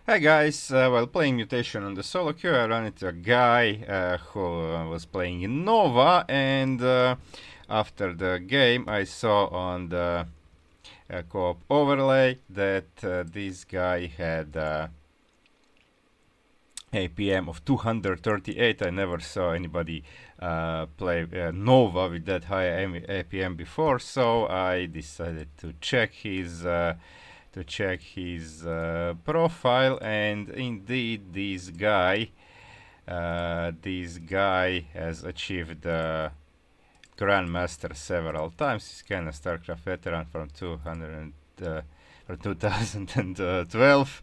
Hi guys, while playing Mutation on the solo queue, I ran into a guy who was playing in Nova, and after the game, I saw on the co-op overlay that this guy had APM of 238. I never saw anybody play Nova with that high APM before, so I decided to check his profile, and indeed this guy has achieved Grandmaster several times. He's kind of StarCraft veteran from 2012,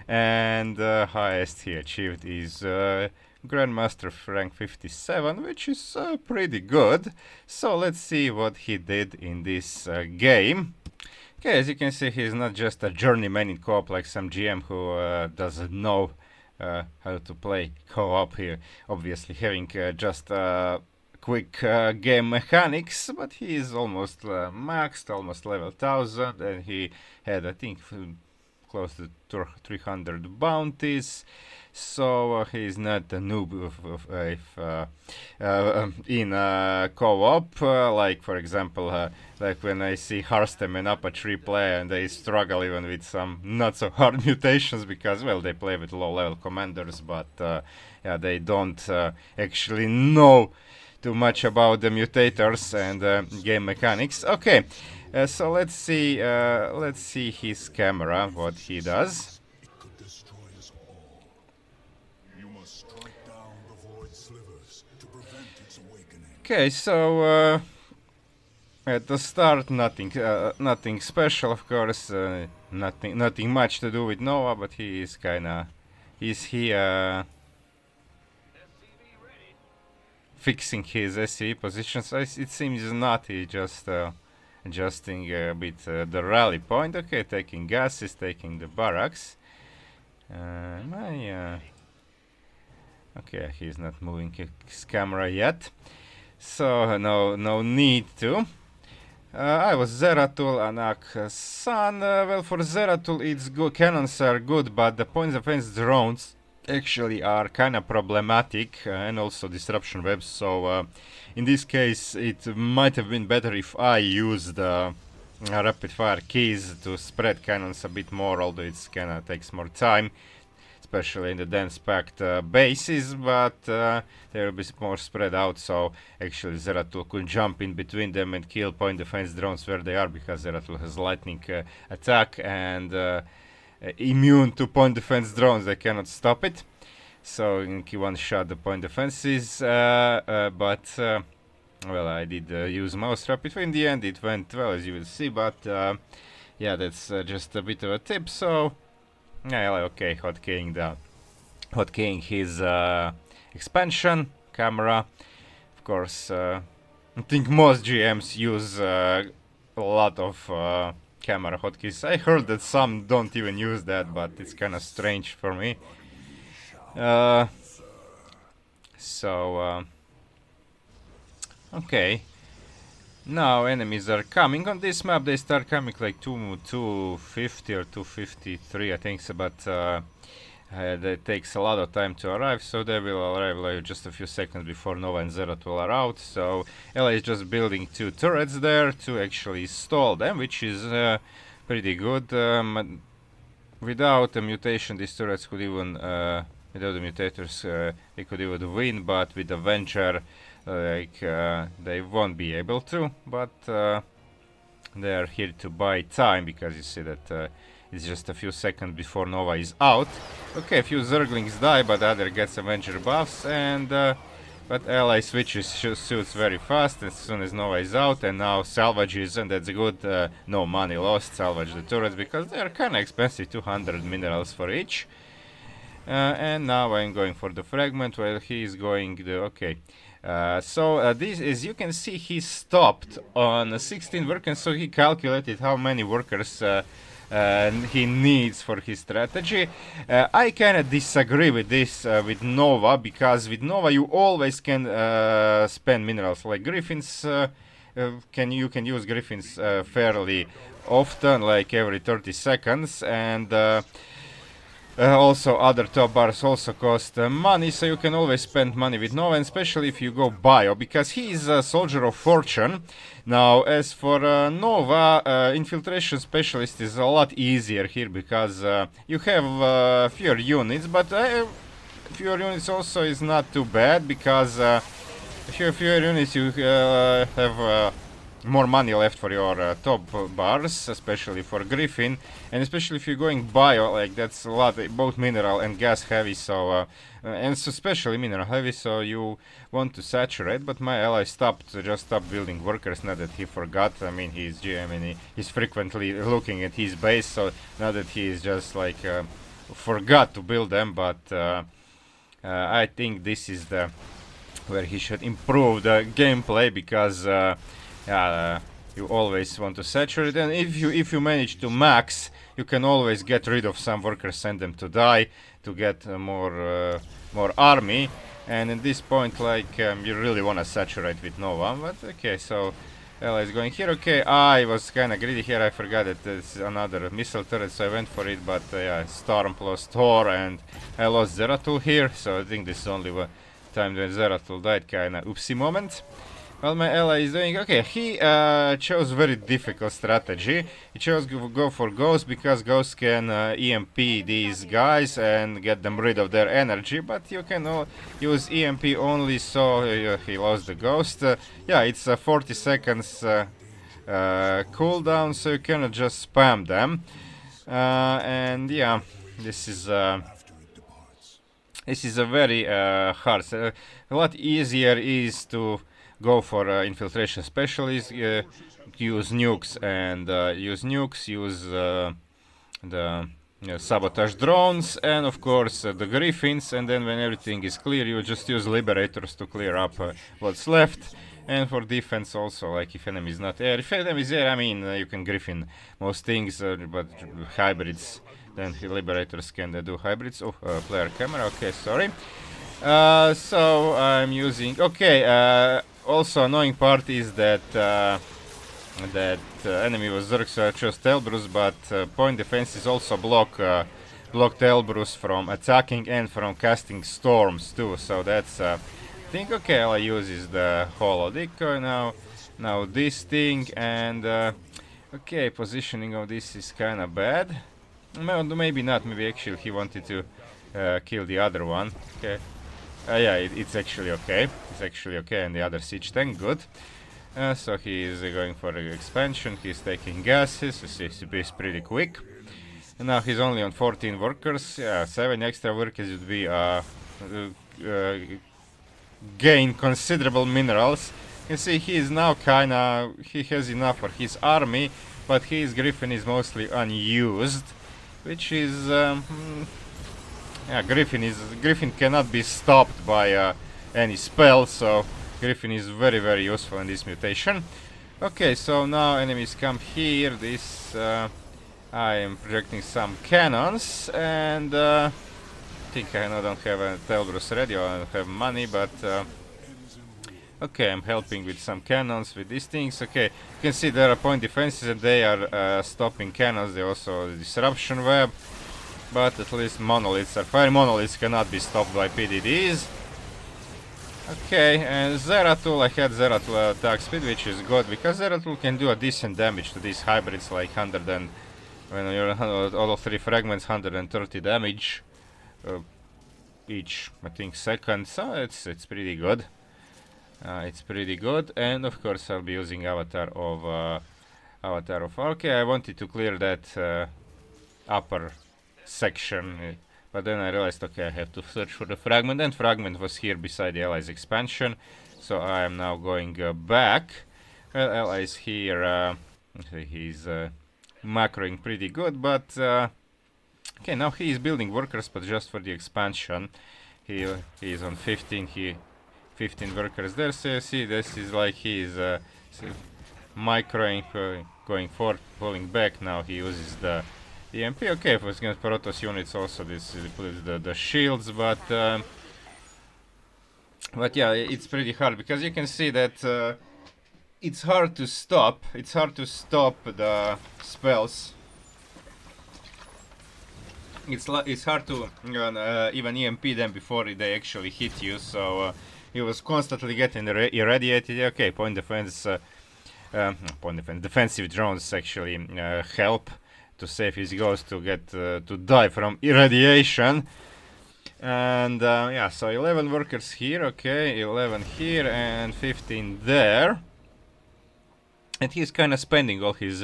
and highest he achieved is Grandmaster rank 57, which is pretty good. So let's see what he did in this game. Okay, as you can see, he's not just a journeyman in co-op like some GM who doesn't know how to play co-op here. Obviously, having just quick game mechanics, but he is almost maxed, almost level 1000, and he had, I think, close to 300 bounties. So he's not a noob in co-op. Like for example, like when I see Hearthstone and Upper 3 play, and they struggle even with some not so hard mutations because, well, they play with low-level commanders, but yeah, they don't actually know too much about the mutators and game mechanics. Okay, so let's see his camera, what he does. Okay, so at the start, nothing special, of course, nothing much to do with Nova, but he is he's here fixing his SCV positions. It seems not. He just adjusting a bit the rally point. Okay, taking gases, taking the barracks. Okay, he's not moving his camera yet, so no need to. I was Zeratul, Anak San. Well, for Zeratul, it's good. Cannons are good, but the points of defense drones actually are kind of problematic, and also disruption webs. So in this case, it might have been better if I used rapid fire keys to spread cannons a bit more, although it's kind of takes more time, especially in the dense packed bases, but they will be more spread out, so actually Zeratul could jump in between them and kill point defense drones where they are, because Zeratul has lightning attack and immune to point defense drones. They cannot stop it, so he one shot the point defenses, but well, I did use mouse rapid. In the end it went well, as you will see, but yeah, that's just a bit of a tip. So yeah, okay, hotkeying his expansion camera. Of course, I think most GMs use a lot of camera hotkeys. I heard that some don't even use that, but it's kind of strange for me. Okay. Now enemies are coming on this map. They start coming like 250 or 253, I think so, but it takes a lot of time to arrive, so they will arrive like just a few seconds before Nova and Zeratul are out. So LA is just building 2 turrets there to actually stall them, which is pretty good. Without a mutation, these turrets could even, without the mutators, they could even win, but with the Venture, they won't be able to, but they are here to buy time, because you see that it's just a few seconds before Nova is out. Okay, a few Zerglings die, but the other gets Avenger buffs, and but ally switches suits very fast as soon as Nova is out, and now salvages, and that's good. No money lost, salvage the turrets, because they are kinda expensive, 200 minerals for each. And now I'm going for the fragment while he's going the, okay. So this, as you can see, he stopped on 16 workers, so he calculated how many workers he needs for his strategy. I kind of disagree with this with Nova, because with Nova you always can spend minerals. Like Griffins, you can use Griffins fairly often, like every 30 seconds, and Also, other top bars also cost money, so you can always spend money with Nova, and especially if you go bio, because he is a soldier of fortune. Now, as for Nova, infiltration specialist is a lot easier here, because you have fewer units, but fewer units also is not too bad, because if you have fewer units, you have more money left for your top bars, especially for Griffin, and especially if you're going bio, like that's a lot, both mineral and gas heavy, so and so especially mineral heavy, so you want to saturate. But my ally just stopped building workers, not that he forgot. I mean, he's GM and he's frequently looking at his base, so not that he is just like forgot to build them, but I think this is the where he should improve the gameplay, because you always want to saturate, and if you manage to max, you can always get rid of some workers, send them to die to get more army. And at this point, like you really want to saturate with Nova. But okay, so Ella is going here. Okay, I was kind of greedy here. I forgot that there's another missile turret, so I went for it. But yeah, Storm plus Thor, and I lost Zeratul here. So I think this is only time when Zeratul died. Kind of oopsie moment. Well, my ally is doing okay. He chose very difficult strategy. He chose go for Ghost, because Ghost can EMP these guys and get them rid of their energy. But you can use EMP only, so he lost the Ghost. Yeah, it's a 40 seconds cooldown, so you cannot just spam them. And yeah, this is a very hard. A lot easier is to go for infiltration specialists, use nukes, and use the sabotage drones, and of course the Griffins, and then when everything is clear, you just use liberators to clear up what's left. And for defense also, like if enemy is not there, if enemy is there, I mean you can Griffin most things, but hybrids, then liberators can do hybrids. Oh, player camera, okay, sorry. So I'm using, okay, also annoying part is that enemy was Zerg, so I chose Telbrus, but point defenses also block Telbrus from attacking and from casting storms too, so that's thing. Okay, I'll use the holo decoy now this thing, and okay, positioning of this is kinda bad. Maybe not, maybe actually he wanted to kill the other one. Okay. Yeah, it's actually okay. It's actually okay, and the other siege tank, good. So he is going for expansion. He's taking gases. So he's pretty quick. And now he's only on 14 workers. Yeah, 7 extra workers would be gain considerable minerals. You can see he is now he has enough for his army, but his Griffin is mostly unused, which is yeah, Griffin cannot be stopped by any spell, so Griffin is very, very useful in this mutation. Okay, so now enemies come here. This I am projecting some cannons, and I think I don't have a Telbrus ready, or I don't have money, but okay, I'm helping with some cannons with these things. Okay, you can see there are point defenses, and they are stopping cannons. They also disruption web. But at least monoliths are fire. Monoliths cannot be stopped by PDDs. Okay, and Zeratul, I had Zeratul attack speed, which is good, because Zeratul can do a decent damage to these hybrids, like 100 and when you're all of 3 fragments, 130 damage each, I think, second. So it's pretty good. It's pretty good, and of course I'll be using Avatar of okay, I wanted to clear that upper section, but then I realized, okay, I have to search for the fragment, and fragment was here beside the allies expansion, so I am now going back. Well, allies here, he's macroing pretty good, but okay, now he is building workers, but just for the expansion. He is on 15, 15 workers there, so you see this is like he is microing, going forward, pulling back. Now he uses the EMP. Okay, if it's against Protoss units also this includes the shields, but yeah, it's pretty hard, because you can see that it's hard to stop the spells. it's hard to even EMP them before they actually hit you. So he was constantly getting irradiated. Okay, point defense. Defensive drones actually help to save his ghost to get to die from irradiation. And yeah, so 11 workers here, okay, 11 here and 15 there. And he's kind of spending all his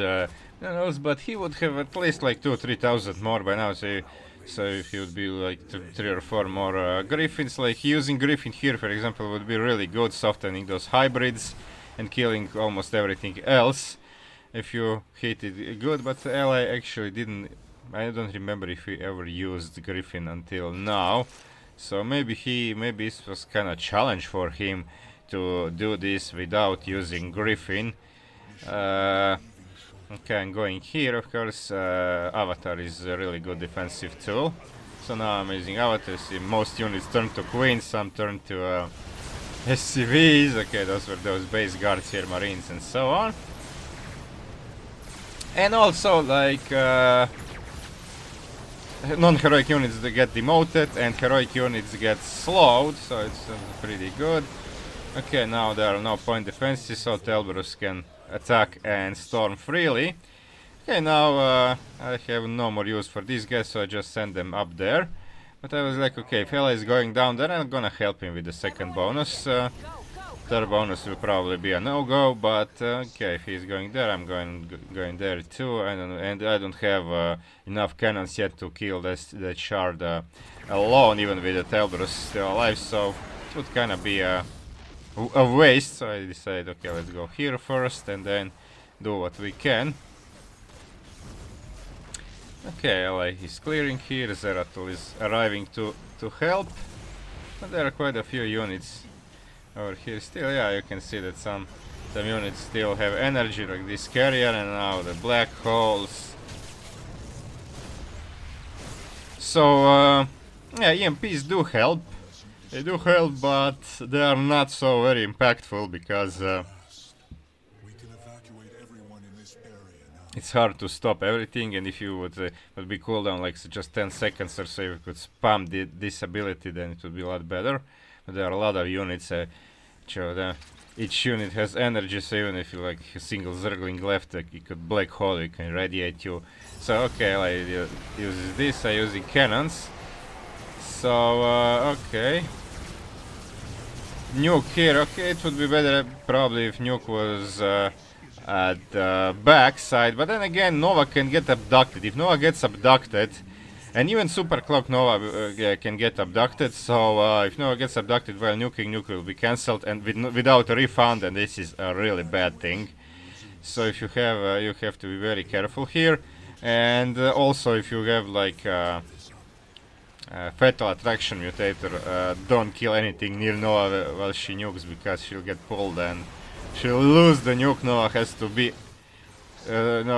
minerals, but he would have at least like 2,000-3,000 more by now. So if he would be like 3 or 4 more griffins, like using griffin here, for example, would be really good, softening those hybrids and killing almost everything else if you hit it good. But Ally actually didn't. I don't remember if he ever used griffin until now. So maybe it was kind of challenge for him to do this without using griffin. Okay, I'm going here, of course. Avatar is a really good defensive tool. So now I'm using Avatar. See, most units turn to Queens, some turn to SCVs. Okay, those were those base guards here, Marines, and so on. And also, like, non-heroic units that get demoted and heroic units get slowed, so it's pretty good. Okay, now there are no point defenses, so Telberus can attack and storm freely. Okay, now I have no more use for these guys, so I just send them up there. But I was like, okay, if Ella is going down there, I'm gonna help him with the second bonus. Third bonus will probably be a no-go, but okay, if he's going there, I'm going there too. And I don't have enough cannons yet to kill that shard alone, even with the Telberus still alive, so it would kind of be a waste. So I decided, okay, let's go here first and then do what we can. Okay, Ally is clearing here, Zeratul is arriving to help. But there are quite a few units over here still. Yeah, you can see that some units still have energy, like this carrier, and now the black holes. So yeah, EMPs do help. They do help, but they are not so very impactful because it's hard to stop everything, and if you would be cooldown like just 10 seconds or so, if you could spam this ability, then it would be a lot better. But there are a lot of units. Each unit has energy, so even if you like a single Zergling left, you could black hole, you can radiate you. So okay, I uses this. I using cannons. So okay, nuke here. Okay, it would be better probably if nuke was at the back side, but then again, Nova can get abducted. If Nova gets abducted, and even Super Cloak Nova can get abducted, so if Nova gets abducted while nuking, nuke will be cancelled and without a refund, and this is a really bad thing. So if you have to be very careful here, and also if you have like Fatal Attraction Mutator, don't kill anything near Nova while she nukes, because she'll get pulled and she'll lose the nuke. Nova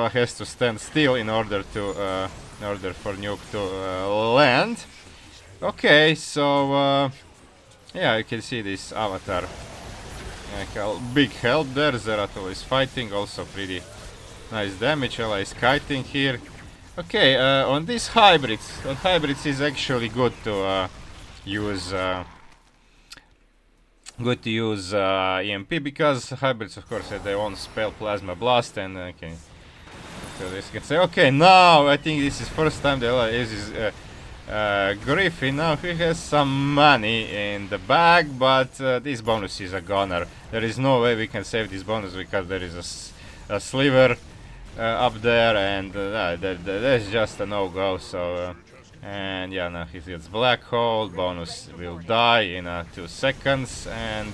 has to stand still in order for nuke to land. Okay, so yeah, you can see this Avatar. Big help there. Zeratul is fighting, also pretty nice damage. Ella is kiting here. Okay, on these hybrids, is actually good to use. Good to use EMP, because hybrids, of course, have their own spell, Plasma Blast, and okay, so this can say, okay, now I think this is first time that Ella uses Griffin. Now he has some money in the bag, but this bonus is a goner. There is no way we can save this bonus, because there is a sliver up there, and that's just a no-go. So and yeah, now he gets black hole. Bonus will die in 2 seconds, and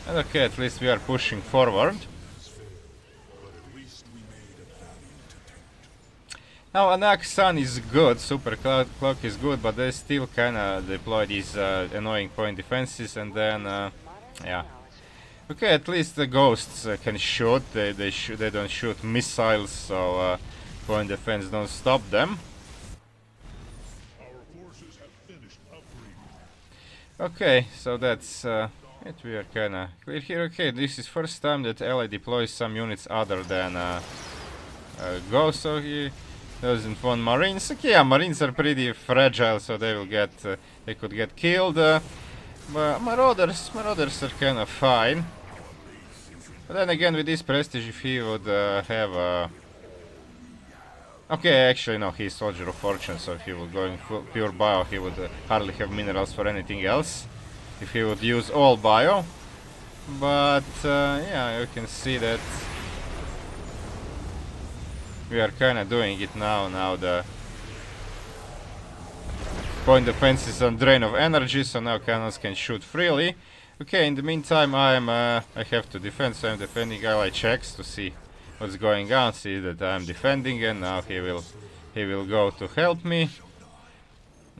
okay, at least we are pushing forward. Now Anak Sun is good, Super Cloak is good, but they still kinda deploy these annoying point defenses, and then yeah. Okay, at least the ghosts can shoot. They don't shoot missiles, so point defense don't stop them. Okay, so that's it. We are kinda clear here. Okay, this is first time that Ally deploys some units other than Ghost. So Doesn't want Marines. Okay, yeah, Marines are pretty fragile, so they will get, they could get killed. But Marauders are kind of fine. But then again, with this prestige, if he would have a... Okay, actually no, he's Soldier of Fortune, so if he would go in pure bio, he would hardly have minerals for anything else. If he would use all bio. But yeah, you can see that we are kinda doing it now. Now the point defense is on drain of energy, so now cannons can shoot freely. Okay, in the meantime I have to defend, so I'm defending ally checks to see what's going on. See that I'm defending, and now he will go to help me.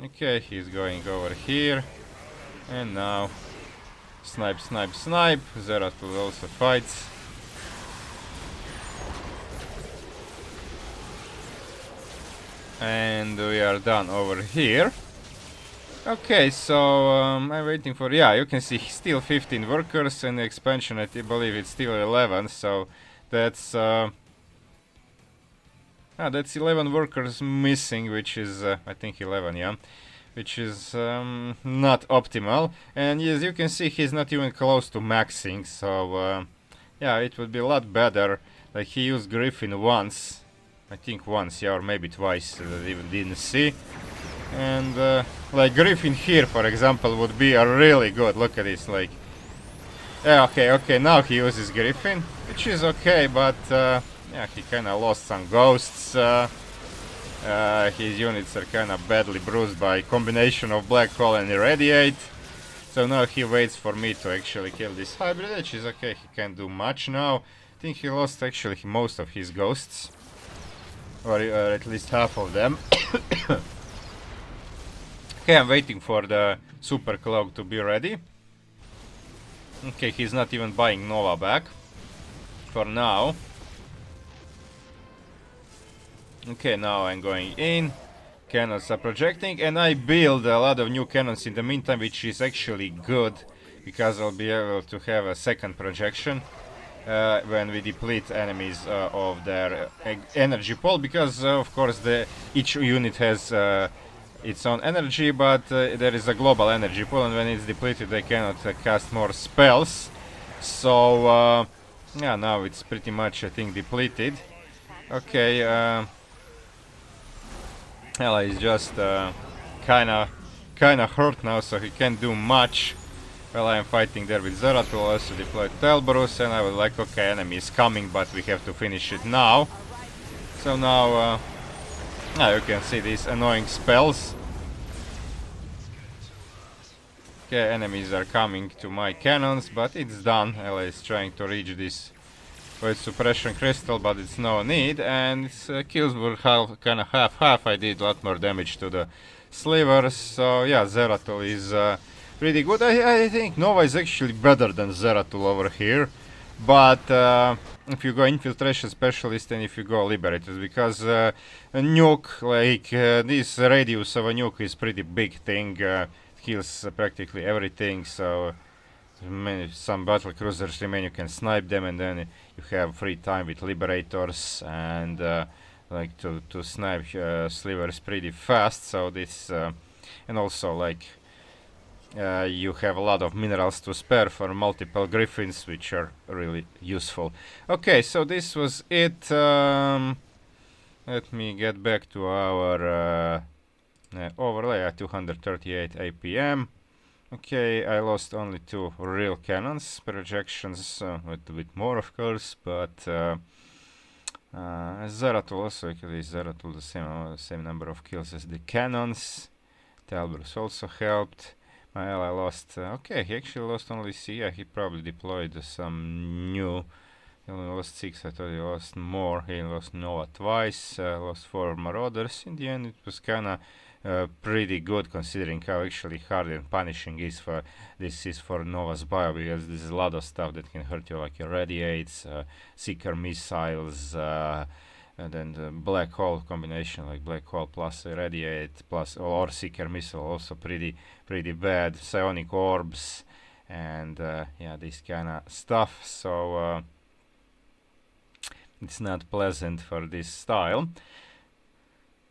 Okay, he's going over here, and now snipe, snipe, snipe. Zeratul also fights. And we are done over here. Okay, so I'm waiting for... Yeah, you can see still 15 workers, and the expansion I believe it's still 11, so that's... that's 11 workers missing, which is, I think 11, yeah. Which is not optimal. And as you can see, he's not even close to maxing, so... yeah, it would be a lot better. Like, he used Griffin once. I think once, yeah, or maybe twice, that I even didn't see. And, like, Griffin here, for example, would be a really good. Look at this, like... Yeah, okay, now he uses Griffin, which is okay, but, yeah, he kinda lost some ghosts. His units are kinda badly bruised by combination of Black Hole and Irradiate. So now he waits for me to actually kill this hybrid, which is okay, he can't do much now. I think he lost actually most of his ghosts. Or at least half of them. Okay, I'm waiting for the Super Cloak to be ready. Okay, he's not even buying Nova back. For now. Okay, now I'm going in. Cannons are projecting, and I build a lot of new cannons in the meantime, which is actually good. Because I'll be able to have a second projection. When we deplete enemies of their energy pool, because of course each unit has its own energy, but there is a global energy pool, and when it's depleted they cannot cast more spells. So yeah, now it's pretty much, I think, depleted. Okay, Ella is just kinda hurt now, so he can't do much. Well, I am fighting there with Zeratul, also deployed Telbrus, and I was like, okay, enemy is coming, but we have to finish it now. So now, you can see these annoying spells. Okay, enemies are coming to my cannons, but it's done. Ella is trying to reach this with suppression crystal, but it's no need, and its kills were kinda half-half. I did a lot more damage to the slivers, so yeah, Zeratul is... pretty good. I think Nova is actually better than Zeratul over here. But if you go Infiltration Specialist and if you go Liberators, because a nuke, like this radius of a nuke is pretty big thing. Kills practically everything, so some battle cruisers remain, you can snipe them, and then you have free time with Liberators and like to snipe slivers pretty fast. So this and also like you have a lot of minerals to spare for multiple griffins, which are really useful. Okay, so this was it. Let me get back to our overlay at 238 APM. Okay, I lost only 2 real cannons. Projections a little bit more, of course, but Zeratul also, actually Zeratul the same number of kills as the cannons. Talbrus also helped. My ally lost... okay, he actually lost only... yeah, he probably deployed some new... He only lost 6, I thought he lost more. He lost Nova twice, lost 4 Marauders. In the end, it was kinda pretty good, considering how actually hard and punishing this is for Nova's bio, because there's a lot of stuff that can hurt you, like irradiates, seeker missiles, and then the black hole combination, like black hole plus irradiate plus or seeker missile, also pretty bad. Psionic orbs and yeah, this kind of stuff. So it's not pleasant for this style.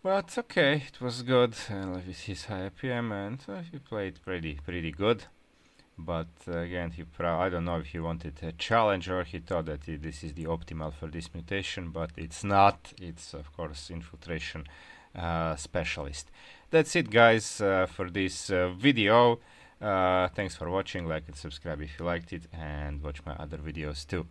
But okay, it was good with his high APM, and he played pretty good. But again, I don't know if he wanted a challenge or he thought that this is the optimal for this mutation, but it's not. It's of course infiltration specialist. That's it, guys, for this video. Thanks for watching. Like and subscribe if you liked it, and watch my other videos too.